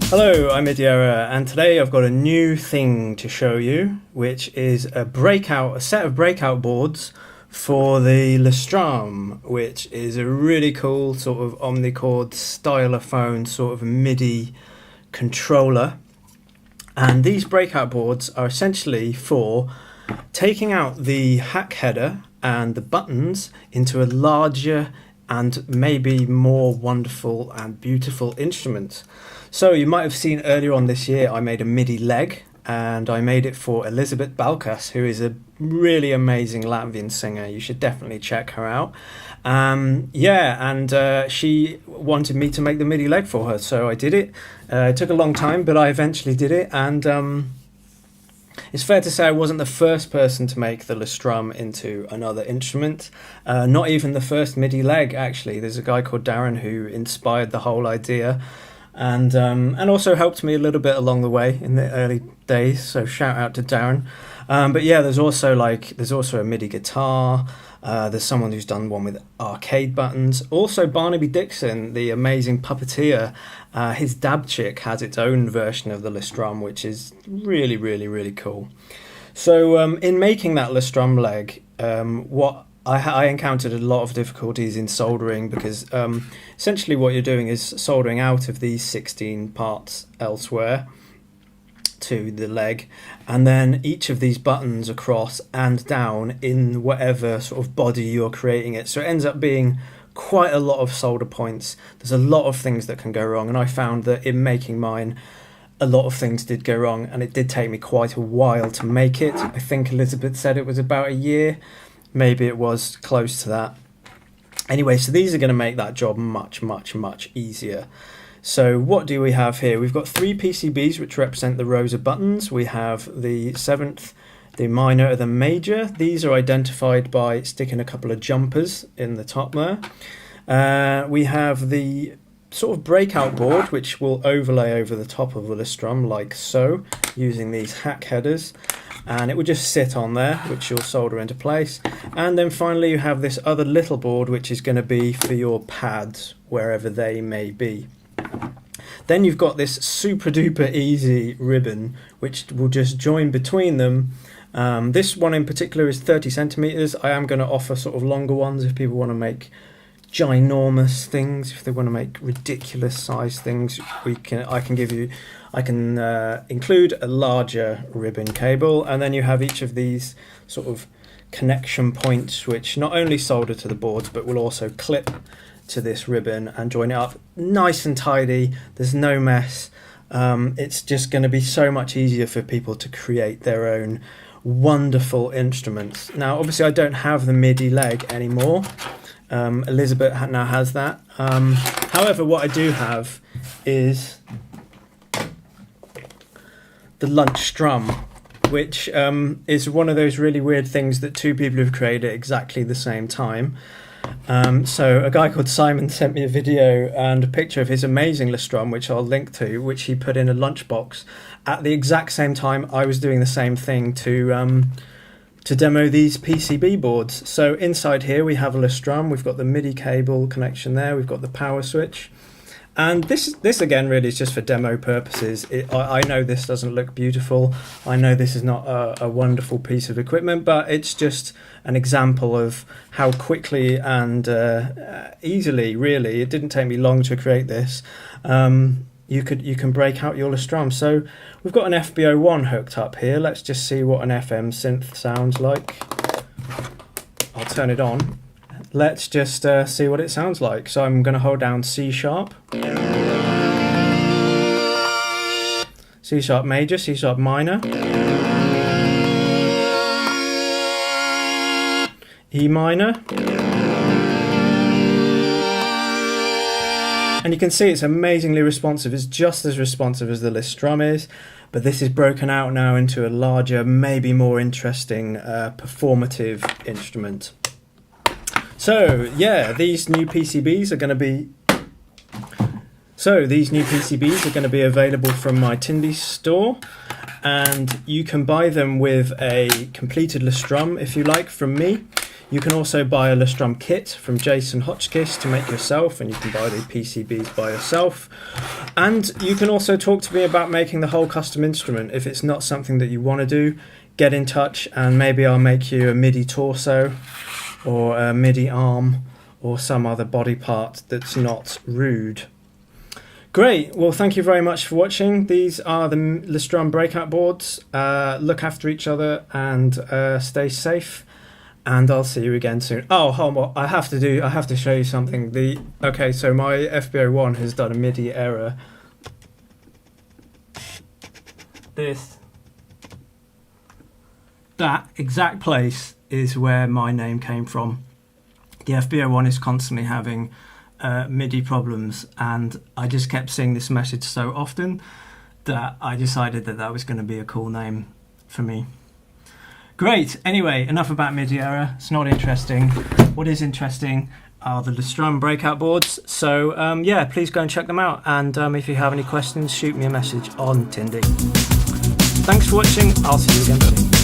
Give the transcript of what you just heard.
Hello, I'm MIDI, and today I've got a new thing to show you, which is a set of breakout boards for the Strum, which is a really cool sort of omnichord stylophone sort of MIDI controller. And these breakout boards are essentially for taking out the hack header and the buttons into a larger and maybe more wonderful and beautiful instrument. So you might have seen earlier on this year I made a MIDI leg, and I made it for Elizabeth Balkas, who is a really amazing Latvian singer. You should definitely check her out. She wanted me to make the MIDI leg for her, so I did it. It took a long time, but I eventually did it, and it's fair to say I wasn't the first person to make the Strum into another instrument. Not even the first MIDI leg, actually. There's a guy called Darren who inspired the whole idea, and also helped me a little bit along the way in the early days. So shout out to Darren. But yeah, there's also a MIDI guitar. There's someone who's done one with arcade buttons. Also, Barnaby Dixon, the amazing puppeteer, his dab chick has its own version of the Strum, which is really, really, really cool. So in making that Strum leg, I encountered a lot of difficulties in soldering, because essentially what you're doing is soldering out of these 16 parts elsewhere to the leg, and then each of these buttons across and down in whatever sort of body you're creating it. So it ends up being quite a lot of solder points. There's a lot of things that can go wrong, and I found that in making mine a lot of things did go wrong, and it did take me quite a while to make it. I think Elizabeth said it was about a year. Maybe it was close to that. Anyway, so these are going to make that job much, much, much easier. So what do we have here? We've got 3 PCBs which represent the rows of buttons. We have the 7th, the minor, and the major. These are identified by sticking a couple of jumpers in the top there. We have the sort of breakout board, which will overlay over the top of the Strum like so, using these hack headers. And it will just sit on there, which you'll solder into place. And then finally you have this other little board, which is going to be for your pads, wherever they may be. Then you've got this super duper easy ribbon, which will just join between them. This one in particular is 30 centimeters. I am going to offer sort of longer ones if people want to make ginormous things, if they want to make ridiculous size things. I can include a larger ribbon cable, and then you have each of these sort of connection points which not only solder to the boards but will also clip to this ribbon and join it up nice and tidy. There's no mess. It's just going to be so much easier for people to create their own wonderful instruments. Now obviously I don't have the MIDI leg anymore. Elizabeth now has that. However, what I do have is the Lunch Strum, which is one of those really weird things that 2 people have created at exactly the same time. So a guy called Simon sent me a video and a picture of his amazing Strum, which I'll link to, which he put in a lunchbox at the exact same time I was doing the same thing to demo these PCB boards. So inside here we have a Strum. We've got the MIDI cable connection there. We've got the power switch. And this again really is just for demo purposes. I know this doesn't look beautiful. I know this is not a wonderful piece of equipment, but it's just an example of how quickly and easily, really, it didn't take me long to create this. You can break out your Strum. So we've got an FB01 hooked up here. Let's just see what an FM synth sounds like. I'll turn it on. Let's just see what it sounds like. So I'm going to hold down C sharp, C sharp major, C sharp minor, E minor, and you can see it's amazingly responsive. It's just as responsive as the Strum is, but this is broken out now into a larger, maybe more interesting performative instrument. So yeah, these new PCBs are going to be available from my Tindy store, and you can buy them with a completed Strum if you like from me. You can also buy a Strum kit from Jason Hotchkiss to make yourself, and you can buy the PCBs by yourself. And you can also talk to me about making the whole custom instrument. If it's not something that you want to do, get in touch and maybe I'll make you a MIDI torso or a MIDI arm or some other body part that's not rude. Great, well thank you very much for watching. These are the Strum breakout boards. Look after each other and stay safe, and I'll see you again soon. Oh, hold on, I have to show you something. Okay, so my FBO1 has done a MIDI error. That exact place is where my name came from. The FBO1 is constantly having MIDI problems, and I just kept seeing this message so often that I decided that that was going to be a cool name for me. Great, anyway, enough about MIDI error. It's not interesting. What is interesting are the Strum breakout boards. So yeah, please go and check them out, and if you have any questions, shoot me a message on Tindy. Thanks for watching. I'll see you again soon.